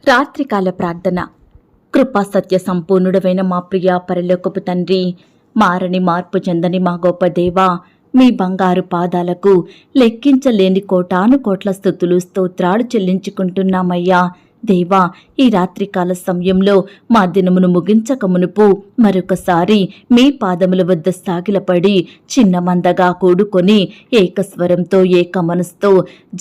రాత్రికాల ప్రార్థన. కృపా సత్య సంపూర్ణుడమైన మా ప్రియ పరలోకపు తండ్రి, మారని మార్పు చెందని మా గొప్ప దేవా, మీ బంగారు పాదాలకు లెక్కించలేని కోటాను కోట్ల స్తుతులు స్తోత్రాలు చెల్లించుకుంటున్నామయ్యా. దేవా, ఈ రాత్రికాల సమయంలో మా దినమును ముగించక మునుపు మరొకసారి మీ పాదముల వద్ద సాగిలపడి చిన్న మందగా కూడుకొని ఏకస్వరంతో ఏక మనసుతో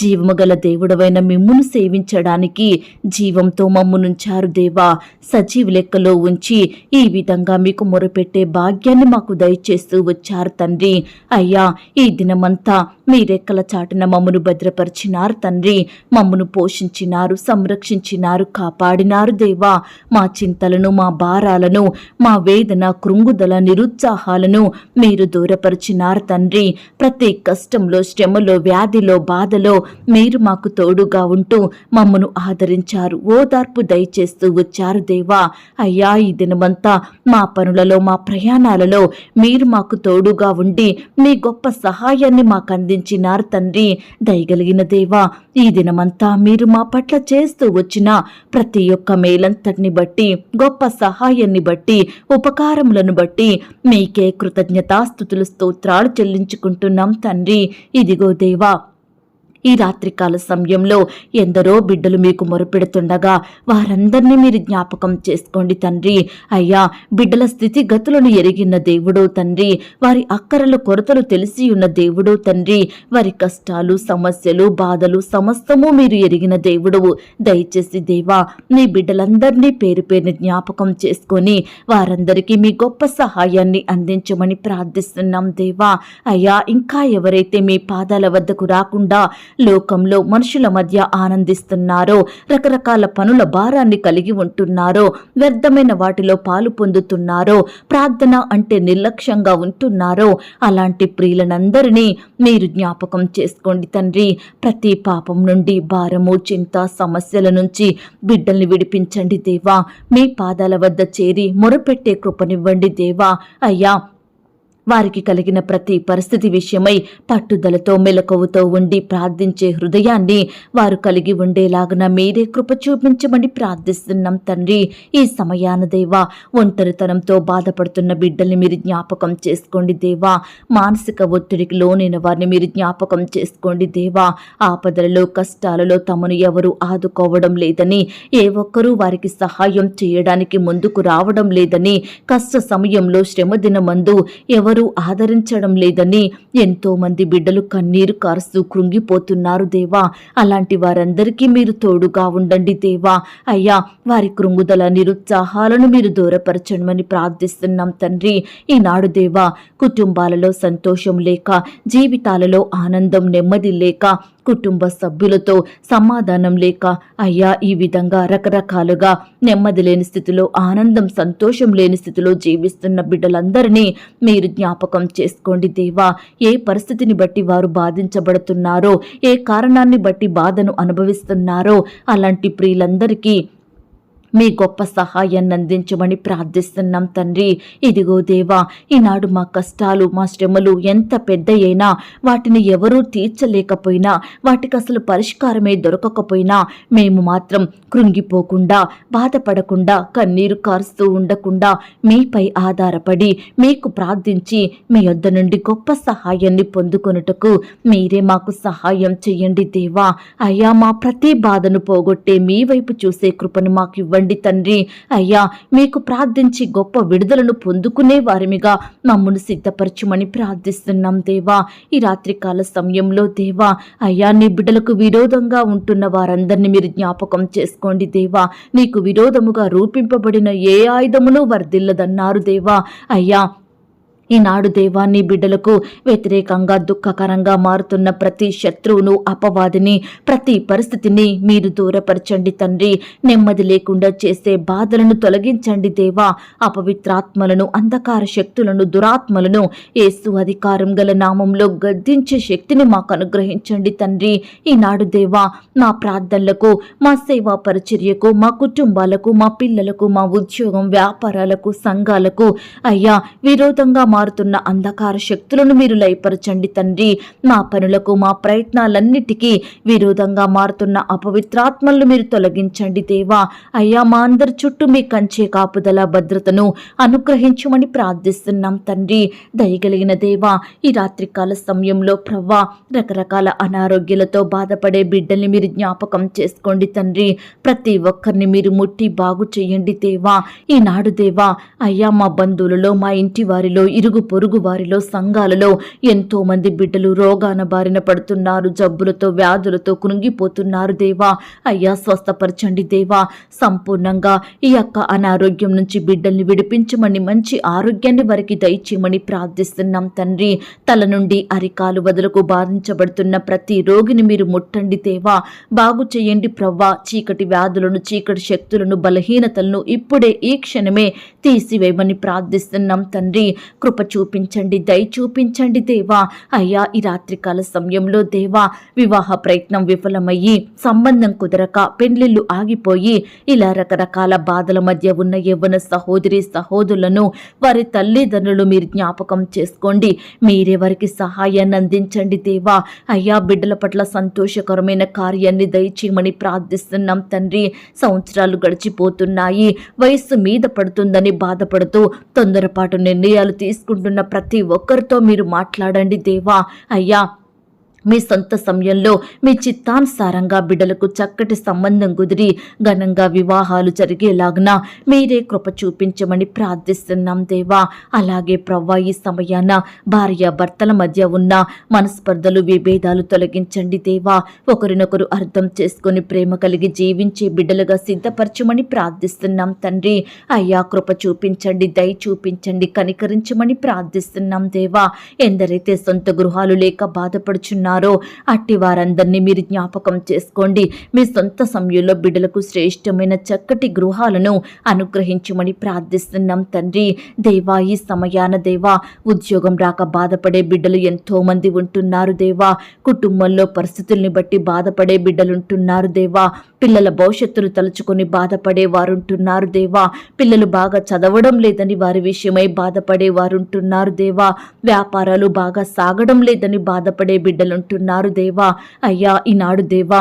జీవము గల దేవుడవైన మిమ్మును సేవించడానికి జీవంతో మమ్మునుంచారు దేవా. సజీవ లెక్కలో ఉంచి ఈ విధంగా మీకు మొరపెట్టే భాగ్యాన్ని మాకు దయచేస్తూ వచ్చారు తండ్రి. అయ్యా, ఈ దినమంతా మీ రెక్కల చాటున మమ్మను భద్రపరిచినారు తండ్రి. మమ్మను పోషించినారు, సంరక్షించినారు, కాపాడినారు దేవా. మా చింతలను, మా భారాలను, మా వేదన, కృంగుదల, నిరుత్సాహాలను మీరు దూరపరిచినారు తండ్రి. ప్రతి కష్టంలో, శ్రమలో, వ్యాధిలో, బాధలో మీరు మాకు తోడుగా ఉంటూ మమ్మను ఆదరించారు, ఓదార్పు దయచేస్తూ వచ్చారు దేవా. అయ్యా, ఈ దినమంతా మా పనులలో, మా ప్రయాణాలలో మీరు మాకు తోడుగా ఉండి మీ గొప్ప సహాయాన్ని మాకు అందించినారు తండ్రి. దయగలిగిన దేవా, ఈ దినమంతా మీరు మా పట్ల చేస్తూ వచ్చిన ప్రతి ఒక్క మేలంతటిని బట్టి, గొప్ప సహాయాన్ని బట్టి, ఉపకారములను బట్టి మీకే కృతజ్ఞతాస్తుతులు స్తోత్రాలు చెల్లించుకుంటున్నాం తండ్రి. ఇదిగో దేవా, ఈ రాత్రికాల సమయంలో ఎందరో బిడ్డలు మీకు మొరపెడుతుండగా వారందరినీ మీరు జ్ఞాపకం చేసుకోండి తండ్రి. అయ్యా, బిడ్డల స్థితిగతులను ఎరిగిన దేవుడో తండ్రి, వారి అక్కరలు కొరతలు తెలిసి ఉన్న దేవుడో తండ్రి, వారి కష్టాలు, సమస్యలు, బాధలు సమస్తము మీరు ఎరిగిన దేవుడవు. దయచేసి దేవా, నీ బిడ్డలందరినీ పేరు పేరుని జ్ఞాపకం చేసుకొని వారందరికీ మీ గొప్ప సహాయాన్ని అందించమని ప్రార్థిస్తున్నాం దేవా. అయ్యా, ఇంకా ఎవరైతే మీ పాదాల వద్దకు రాకుండా లోకంలో మనుషుల మధ్య ఆనందిస్తున్నారో, రకరకాల పనుల భారాన్ని కలిగి ఉంటున్నారో, వ్యర్థమైన వాటిలో పాలు పొందుతున్నారో, ప్రార్థన అంటే నిర్లక్ష్యంగా ఉంటున్నారో, అలాంటి ప్రియులనందరినీ మీరు జ్ఞాపకం చేసుకోండి తండ్రి. ప్రతి పాపం నుండి, భారము, చింత, సమస్యల నుంచి బిడ్డల్ని విడిపించండి దేవా. మీ పాదాల వద్ద చేరి మొరపెట్టే కృపనివ్వండి దేవా. అయ్యా, వారికి కలిగిన ప్రతి పరిస్థితి విషయమై పట్టుదలతో, మెలకువతో ఉండి ప్రార్థించే హృదయాన్ని వారు కలిగి ఉండేలాగున మీరే కృప చూపించమని ప్రార్థిస్తున్నాం తండ్రి. ఈ సమయాన దేవా, ఒంటరితనంతో బాధపడుతున్న బిడ్డల్ని మీరు జ్ఞాపకం చేసుకోండి దేవా. మానసిక ఒత్తిడికి లోనైన వారిని మీరు జ్ఞాపకం చేసుకోండి దేవా. ఆపదలలో, కష్టాలలో తమను ఎవరు ఆదుకోవడం లేదని, ఏ ఒక్కరూ వారికి సహాయం చేయడానికి ముందుకు రావడం లేదని, కష్ట సమయంలో, శ్రమ దినమందు ఎవరు ఆదరించడం లేదని ఎంతో మంది బిడ్డలు కన్నీరు కారుస్తూ కృంగిపోతున్నారు దేవా. అలాంటి వారందరికీ మీరు తోడుగా ఉండండి దేవా. అయ్యా, వారి కృంగుదల, నిరుత్సాహాలను మీరు దూరపరచమని ప్రార్థిస్తున్నాం తండ్రి. ఈనాడు దేవా, కుటుంబాలలో సంతోషం లేక, జీవితాలలో ఆనందం, నెమ్మది లేక, కుటుంబ సభ్యులతో సమాధానం లేక, అయ్యా, ఈ విధంగా రకరకాలుగా నెమ్మది లేని స్థితిలో, ఆనందం, సంతోషం లేని స్థితిలో జీవిస్తున్న బిడ్డలందరినీ మీరు జ్ఞాపకం చేసుకోండి దేవా. ఏ పరిస్థితిని బట్టి వారు బాధించబడుతున్నారో, ఏ కారణాన్ని బట్టి బాధను అనుభవిస్తున్నారో అలాంటి ప్రియులందరికీ మీ గొప్ప సహాయాన్ని అందించమని ప్రార్థిస్తున్నాం తండ్రి. ఇదిగో దేవా, ఈనాడు మా కష్టాలు, మా శ్రమలు ఎంత పెద్దయైనా, వాటిని ఎవరూ తీర్చలేకపోయినా, వాటికి అసలు పరిష్కారమే దొరకకపోయినా మేము మాత్రం కృంగిపోకుండా, బాధపడకుండా, కన్నీరు కారుస్తూ ఉండకుండా మీపై ఆధారపడి మీకు ప్రార్థించి మీ యొద్ద నుండి గొప్ప సహాయాన్ని పొందుకొనుటకు మీరే మాకు సహాయం చెయ్యండి దేవా. అయ్యా, మా ప్రతి బాధను పోగొట్టే మీ వైపు చూసే కృపను మాకు ఇవ్వండి తండ్రి. అయ్యా, మీకు ప్రార్థించి గొప్ప విడుదలను పొందుకునే వారిమిగా మమ్మను సిద్ధపరచుమని ప్రార్థిస్తున్నాం దేవా. ఈ రాత్రికాల సమయంలో దేవా, అయ్యా, నీ బిడ్డలకు విరోధంగా ఉంటున్న వారందరినీ మీరు జ్ఞాపకం చేసుకోండి దేవా. నీకు విరోధముగా రూపింపబడిన ఏ ఆయుధమును వర్ధిల్లదన్నారు దేవా. అయ్యా, ఈనాడు దేవా, నీ బిడ్డలకు వ్యతిరేకంగా, దుఃఖకరంగా మారుతున్న ప్రతి శత్రువును, అపవాదిని, ప్రతి పరిస్థితిని మీరు దూరపరచండి తండ్రి. నెమ్మది లేకుండా చేసే బాధలను తొలగించండి దేవా. అపవిత్రాత్మలను, అంధకార శక్తులను, దురాత్మలను యేసు అధికారం గల నామంలో గద్దించే శక్తిని మాకు అనుగ్రహించండి తండ్రి. ఈనాడు దేవా, మా ప్రార్థనలకు, మా సేవా పరిచర్యకు, మా కుటుంబాలకు, మా పిల్లలకు, మా ఉద్యోగం, వ్యాపారాలకు, సంఘాలకు అయ్యా, విరోధంగా మారుతున్న అంధకార శక్తులను మీరు లయపరచండి తండ్రి. మా పనులకు మా ప్రయత్నాలన్నిటికీ విరోధంగా మారుతున్న అపవిత్రాత్మలను మీరు తొలగించండి దేవా. అయ్యా మా అందరి చుట్టూ మీ కంచే కాపుదల భద్రతను అనుగ్రహించమని ప్రార్థిస్తున్నాం తండ్రి. దయగలిగిన దేవా, ఈ రాత్రికాల సమయంలో ప్రవ్వా రకరకాల అనారోగ్యాలతో బాధపడే బిడ్డల్ని మీరు జ్ఞాపకం చేసుకోండి తండ్రి. ప్రతి ఒక్కరిని మీరు ముట్టి బాగు చేయండి దేవా. ఈనాడు దేవా అయ్యా మా బంధువులలో, మా ఇంటి వారిలో, ఇరుగు పొరుగు వారిలో, సంఘాలలో ఎంతో మంది బిడ్డలు రోగాన బారిన పడుతున్నారు, జబ్బులతో వ్యాధులతో కునిగిపోతున్నారు దేవా. అయ్యా స్వస్థపరచండి దేవా. సంపూర్ణంగా ఈ యొక్క అనారోగ్యం నుంచి బిడ్డల్ని విడిపించమని, మంచి ఆరోగ్యాన్ని వారికి దయచేయమని ప్రార్థిస్తున్నాం తండ్రి. తల నుండి అరికాలు వదలకు బాధించబడుతున్న ప్రతి రోగిని మీరు ముట్టండి దేవా. బాగు చేయండి ప్రవ్వా. చీకటి వ్యాధులను, చీకటి శక్తులను, బలహీనతలను ఇప్పుడే ఈ క్షణమే తీసివేయమని ప్రార్థిస్తున్నాం తండ్రి. కృప చూపించండి, దయ చూపించండి దేవా. అయ్యా ఈ రాత్రికాల సమయంలో దేవా వివాహ ప్రయత్నం విఫలమయ్యి, సంబంధం కుదరక, పెండ్లిళ్ళు ఆగిపోయి, ఇలా రకరకాల బాధల మధ్య ఉన్న యవ్వన సహోదరి సహోదరులను, వారి తల్లిదండ్రులు మీరు జ్ఞాపకం చేసుకోండి. మీరే వారికి సహాయాన్ని అందించండి దేవా. అయ్యా బిడ్డల పట్ల సంతోషకరమైన కార్యాన్ని దయచేయమని ప్రార్థిస్తున్నాం తండ్రి. సంవత్సరాలు గడిచిపోతున్నాయి, వయస్సు మీద పడుతుందని బాధపడుతూ తొందరపాటు నిర్ణయాలు తీసుకుంటున్న ప్రతి ఒక్కరితో మీరు మాట్లాడండి దేవా. అయ్యా మీ సొంత సమయంలో మీ చిత్తానుసారంగా బిడ్డలకు చక్కటి సంబంధం కుదిరి ఘనంగా వివాహాలు జరిగేలాగున మీరే కృప చూపించమని ప్రార్థిస్తున్నాం దేవా. అలాగే ప్రవ్వా ఈ సమయాన భార్య భర్తల మధ్య ఉన్న మనస్పర్ధలు, విభేదాలు తొలగించండి దేవా. ఒకరినొకరు అర్థం చేసుకొని ప్రేమ కలిగి జీవించే బిడ్డలుగా సిద్ధపరచమని ప్రార్థిస్తున్నాం తండ్రి. అయ్యా కృప చూపించండి, దయ చూపించండి, కనికరించమని ప్రార్థిస్తున్నాం దేవా. ఎందరైతే సొంత గృహాలు లేక బాధపడుచున్నారు అట్టి వారందరినీ మీరు జ్ఞాపకం చేసుకోండి. మీ సొంత సమయంలో బిడ్డలకు శ్రేష్టమైన చక్కటి గృహాలను అనుగ్రహించమని ప్రార్థిస్తున్నాం తండ్రి. దేవా ఈ సమయాన దేవా ఉద్యోగం రాక బాధపడే బిడ్డలు ఎంతో మంది ఉంటున్నారు దేవా. కుటుంబంలో పరిస్థితుల్ని బట్టి బాధపడే బిడ్డలుంటున్నారు దేవా. పిల్లల భవిష్యత్తును తలుచుకొని బాధపడే వారుంటున్నారు దేవా. పిల్లలు బాగా చదవడం లేదని వారి విషయమై బాధపడే వారుంటున్నారు దేవా. వ్యాపారాలు బాగా సాగడం లేదని బాధపడే బిడ్డలు అంటున్నారు దేవా. అయ్యా ఈనాడు దేవా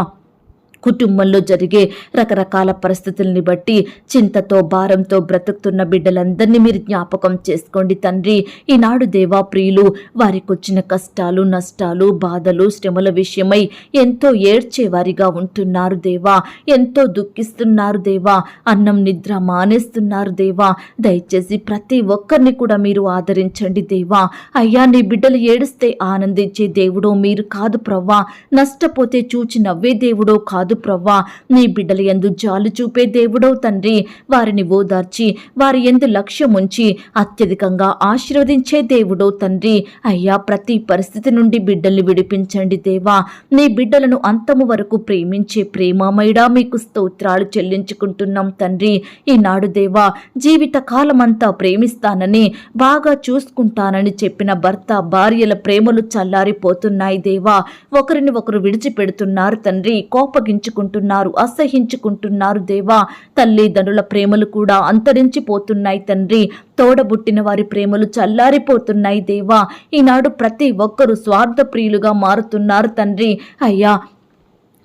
కుటుంబంలో జరిగే రకరకాల పరిస్థితుల్ని బట్టి చింతతో, భారంతో బ్రతుకుతున్న బిడ్డలందరినీ మీరు జ్ఞాపకం చేసుకోండి తండ్రి. ఈనాడు దేవా ప్రియులు వారికి వచ్చిన కష్టాలు, నష్టాలు, బాధలు, శ్రమల విషయమై ఎంతో ఏడ్చేవారిగా ఉంటున్నారు దేవా. ఎంతో దుఃఖిస్తున్నారు దేవా. అన్నం నిద్ర మానేస్తున్నారు దేవా. దయచేసి ప్రతి ఒక్కరిని కూడా మీరు ఆదరించండి దేవా. అయ్యా నీ బిడ్డలు ఏడుస్తే ఆనందించే దేవుడో మీరు కాదు ప్రవ్వా. నష్టపోతే చూచి నవ్వే దేవుడో కాదు ప్రవ్వా. నీ బిడ్డల యందు జాలు చూపే దేవుడో తండ్రి. వారిని ఓదార్చి వారి యందు లక్ష్యం ఉంచి అత్యధికంగా ఆశీర్వదించే దేవుడో తండ్రి. అయ్యా ప్రతి పరిస్థితి నుండి బిడ్డల్ని విడిపించండి దేవా. నీ బిడ్డలను అంతము వరకు ప్రేమించే ప్రేమామయుడా మీకు స్తోత్రాలు చెల్లించుకుంటున్నాం తండ్రి. ఈనాడు దేవా జీవిత కాలమంతా ప్రేమిస్తానని, బాగా చూసుకుంటానని చెప్పిన భర్త భార్యల ప్రేమలు చల్లారిపోతున్నాయి దేవా. ఒకరిని ఒకరు విడిచిపెడుతున్నారు తండ్రి. కోపగించుకుంటున్నారు, అసహించుకుంటున్నారు దేవా. తల్లిదండ్రుల ప్రేమలు కూడా అంతరించిపోతున్నాయి తండ్రి. తోడబుట్టిన వారి ప్రేమలు చల్లారిపోతున్నాయి దేవా. ఈనాడు ప్రతి ఒక్కరూ స్వార్థ ప్రియులుగా మారుతున్నారు తండ్రి. అయ్యా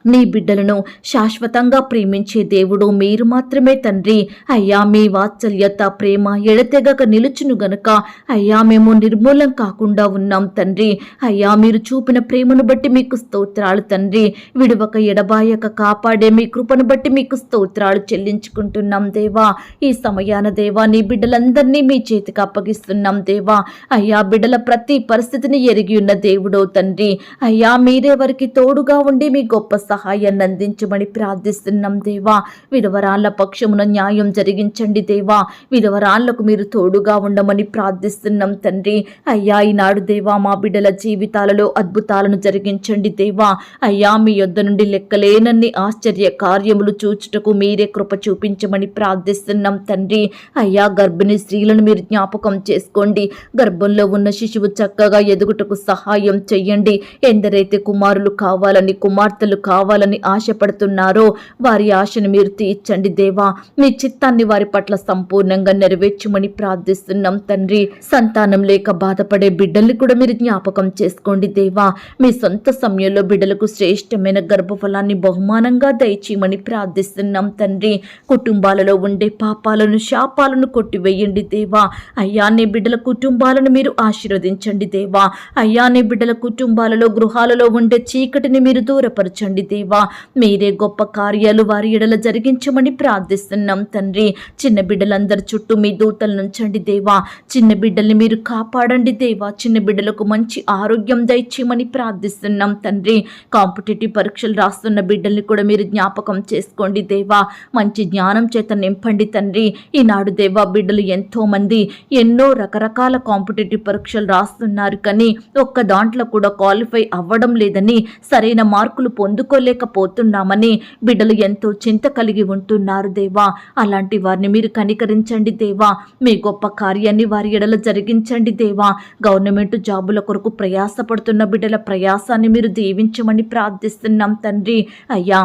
నీ బిడ్డలను శాశ్వతంగా ప్రేమించే దేవుడు మీరు మాత్రమే తండ్రి. అయ్యా మీ వాత్సల్యత, ప్రేమ ఎడతెగక నిలుచును గనుక అయ్యా మేము నిర్మూలం కాకుండా ఉన్నాం తండ్రి. అయ్యా మీరు చూపిన ప్రేమను బట్టి మీకు స్తోత్రాలు తండ్రి. విడువక ఎడబాయక కాపాడే మీ కృపను బట్టి మీకు స్తోత్రాలు చెల్లించుకుంటున్నాం దేవా. ఈ సమయాన దేవా నీ బిడ్డలందరినీ మీ చేతికి అప్పగిస్తున్నాం దేవా. అయ్యా బిడ్డల ప్రతి పరిస్థితిని ఎరిగి ఉన్న దేవుడో తండ్రి. అయ్యా మీరే వారికి తోడుగా ఉండి మీ గొప్ప సహాయాన్ని అందించమని ప్రార్థిస్తున్నాం దేవా. విధవరాళ్ల పక్షమున న్యాయం జరిగించండి దేవా. విధవరాళ్లకు మీరు తోడుగా ఉండమని ప్రార్థిస్తున్నాం తండ్రి. అయ్యా ఈనాడు దేవా మా బిడ్డల జీవితాలలో అద్భుతాలను జరిగించండి దేవా. అయ్యా మీ యొద్ద నుండి లెక్కలేనన్ని ఆశ్చర్య కార్యములు చూచుటకు మీరే కృప చూపించమని ప్రార్థిస్తున్నాం తండ్రి. అయ్యా గర్భిణీ స్త్రీలను మీరు జ్ఞాపకం చేసుకోండి. గర్భంలో ఉన్న శిశువు చక్కగా ఎదుగుటకు సహాయం చెయ్యండి. ఎందరైతే కుమారులు కావాలని, కుమార్తెలు కావాలని కావాలని ఆశపడుతున్నారో వారి ఆశను మీరు తీర్చండి దేవా. మీ చిత్తాన్ని వారి పట్ల సంపూర్ణంగా నెరవేర్చమని ప్రార్థిస్తున్నాం తండ్రి. సంతానం లేక బాధపడే బిడ్డల్ని కూడా మీరు జ్ఞాపకం చేసుకోండి దేవా. మీ సొంత సమయంలో బిడ్డలకు శ్రేష్టమైన గర్భఫలాన్ని బహుమానంగా దయచేయమని ప్రార్థిస్తున్నాం తండ్రి. కుటుంబాలలో ఉండే పాపాలను శాపాలను కొట్టివేయండి దేవా. అయ్యా నీ బిడ్డల కుటుంబాలను మీరు ఆశీర్వదించండి దేవా. అయ్యా నీ బిడ్డల కుటుంబాలలో గృహాలలో ఉండే చీకటిని మీరు దూరపరచండి దేవా. మీరే గొప్ప కార్యాలు వారి ఎడల జరిగించమని ప్రార్థిస్తున్నాం తండ్రి. చిన్న బిడ్డలందరి చుట్టూ మీ దూతలు నుంచండి దేవా. చిన్న బిడ్డల్ని మీరు కాపాడండి దేవా. చిన్న బిడ్డలకు మంచి ఆరోగ్యం దయచేయమని ప్రార్థిస్తున్నాం తండ్రి. కాంపిటేటివ్ పరీక్షలు రాస్తున్న బిడ్డల్ని కూడా మీరు జ్ఞాపకం చేసుకోండి దేవా. మంచి జ్ఞానం చేత నింపండి తండ్రి. ఈనాడు దేవా బిడ్డలు ఎంతో మంది ఎన్నో రకరకాల కాంపిటేటివ్ పరీక్షలు రాస్తున్నారు, కానీ ఒక్క దాంట్లో కూడా క్వాలిఫై అవ్వడం లేదని, సరైన మార్కులు పొందుకోలేకపోతున్నామని బిడ్డలు ఎంతో చింత కలిగి ఉంటున్నారు దేవా. అలాంటి వారిని మీరు కనికరించండి దేవా. మీ గొప్ప కార్యాన్ని వారి ఎడల జరిగించండి దేవా. గవర్నమెంట్ జాబుల కొరకు ప్రయాసపడుతున్న బిడ్డల ప్రయాసాన్ని మీరు దీవించమని ప్రార్థిస్తున్నాం తండ్రి. అయ్యా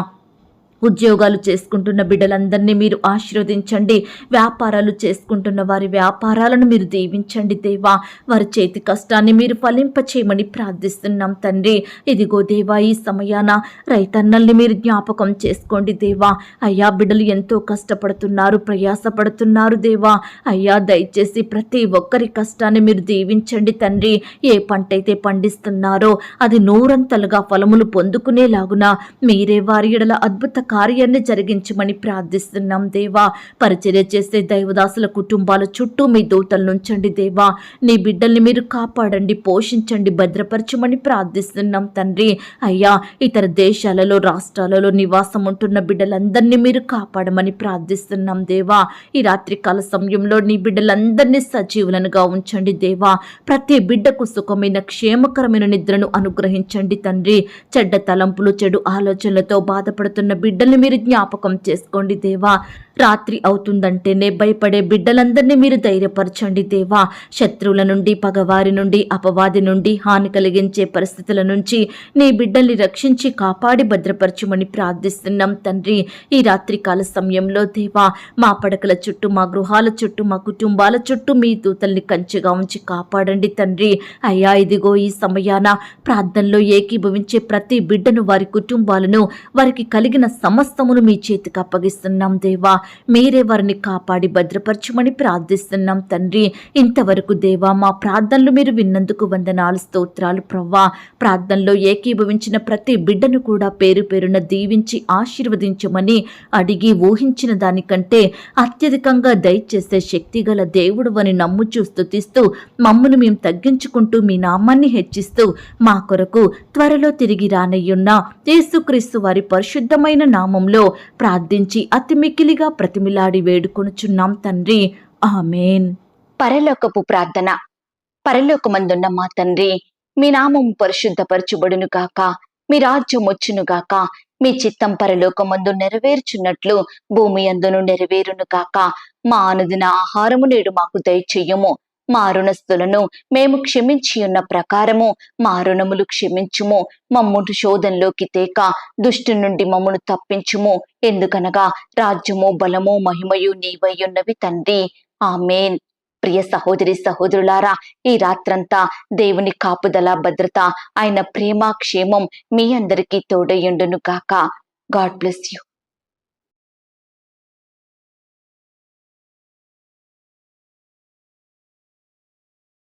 ఉద్యోగాలు చేసుకుంటున్న బిడ్డలందరినీ మీరు ఆశీర్వదించండి. వ్యాపారాలు చేసుకుంటున్న వారి వ్యాపారాలను మీరు దీవించండి దేవా. వారి చేతి కష్టాన్ని మీరు ఫలింపచేయమని ప్రార్థిస్తున్నాం తండ్రి. ఇదిగో దేవా ఈ సమయాన రైతన్నల్ని మీరు జ్ఞాపకం చేసుకోండి దేవా. అయ్యా బిడ్డలు ఎంతో కష్టపడుతున్నారు, ప్రయాసపడుతున్నారు దేవా. అయ్యా దయచేసి ప్రతి ఒక్కరి కష్టాన్ని మీరు దీవించండి తండ్రి. ఏ పంట అయితే పండిస్తున్నారో అది నూరంతలుగా ఫలములు పొందుకునేలాగున మీరే వారి ఎడల అద్భుత కార్యాన్ని జరిగించమని ప్రార్థిస్తున్నాం దేవా. పరిచర్య చేసే దైవదాసుల కుటుంబాల చుట్టూ మీ దూతలు నుంచండి దేవా. నీ బిడ్డల్ని మీరు కాపాడండి, పోషించండి, భద్రపరచమని ప్రార్థిస్తున్నాం తండ్రి. అయ్యా ఇతర దేశాలలో రాష్ట్రాలలో నివాసం ఉంటున్న బిడ్డలందరినీ మీరు కాపాడమని ప్రార్థిస్తున్నాం దేవా. ఈ రాత్రికాల సమయంలో నీ బిడ్డలందరినీ సజీవులనుగా ఉంచండి దేవా. ప్రతి బిడ్డకు సుఖమైన క్షేమకరమైన నిద్రను అనుగ్రహించండి తండ్రి. చెడ్డ తలంపులు చెడు ఆలోచనలతో బాధపడుతున్న బిడ్డల్ని మీరు జ్ఞాపకం చేసుకోండి దేవా. రాత్రి అవుతుందంటేనే భయపడే బిడ్డలందరినీ మీరు ధైర్యపరచండి దేవా. శత్రువుల నుండి, పగవారి నుండి, అపవాది నుండి, హాని కలిగించే పరిస్థితుల నుంచి నీ బిడ్డల్ని రక్షించి కాపాడి భద్రపరచమని ప్రార్థిస్తున్నాం తండ్రి. ఈ రాత్రికాల సమయంలో దేవా మా పడకల చుట్టూ, మా గృహాల చుట్టూ, మా కుటుంబాల చుట్టూ మీ దూతల్ని కంచెగా ఉంచి కాపాడండి తండ్రి. అయ్యా ఇదిగో ఈ సమయాన ప్రార్థనలో ఏకీభవించే ప్రతి బిడ్డను, వారి కుటుంబాలను, వారికి కలిగిన సమస్తమును మీ చేతికి అప్పగిస్తున్నాం దేవా. మీరే వారిని కాపాడి భద్రపరచమని ప్రార్థిస్తున్నాం తండ్రి. ఇంతవరకు దేవా మా ప్రార్థనలు మీరు విన్నందుకు వందనాలు, స్తోత్రాలు ప్రవ్వా. ప్రార్థనలో ఏకీభవించిన ప్రతి బిడ్డను కూడా పేరు పేరున దీవించి ఆశీర్వదించమని అడిగి ఊహించిన దానికంటే అత్యధికంగా దయచేసే శక్తిగల దేవుడు అని నమ్ముచూ స్తుతిస్తూ మమ్మును మేము తగ్గించుకుంటూ మీ నామాన్ని హెచ్చిస్తూ మా కొరకు త్వరలో తిరిగి రానయ్యున్న యేసుక్రీస్తు వారి పరిశుద్ధమైన నామంలో ప్రార్థించి అతి మిక్కిలిగా ప్రతిమిలాడి వేడుకొనుచున్నాం తండ్రి. ఆమేన్. పరలోకపు ప్రార్థన. పరలోకమందున్న మా తండ్రి, మీ నామం పరిశుద్ధపరచుబడును గాక, మీ రాజ్యం వచ్చును గాక, మీ చిత్తం పరలోకమందు నెరవేర్చున్నట్లు భూమి అందును నెరవేరును గాక. మా అనుదిన ఆహారము నేడు మాకు దయచెయ్యము. మా రుణస్థులను మేము క్షమించి ఉన్న ప్రకారము మా రుణములు క్షమించుము. మమ్మును శోధనలోకి తేక దుష్టు నుండి మమ్మను తప్పించుము. ఎందుకనగా రాజ్యము, బలము, మహిమయు నీవయ్యున్నవి తండ్రి. ఆమేన్. ప్రియ సహోదరి సహోదరులారా, ఈ రాత్రంతా దేవుని కాపుదల, భద్రత, ఆయన ప్రేమ, క్షేమం మీ అందరికీ తోడయ్యుండును గాక. God bless you.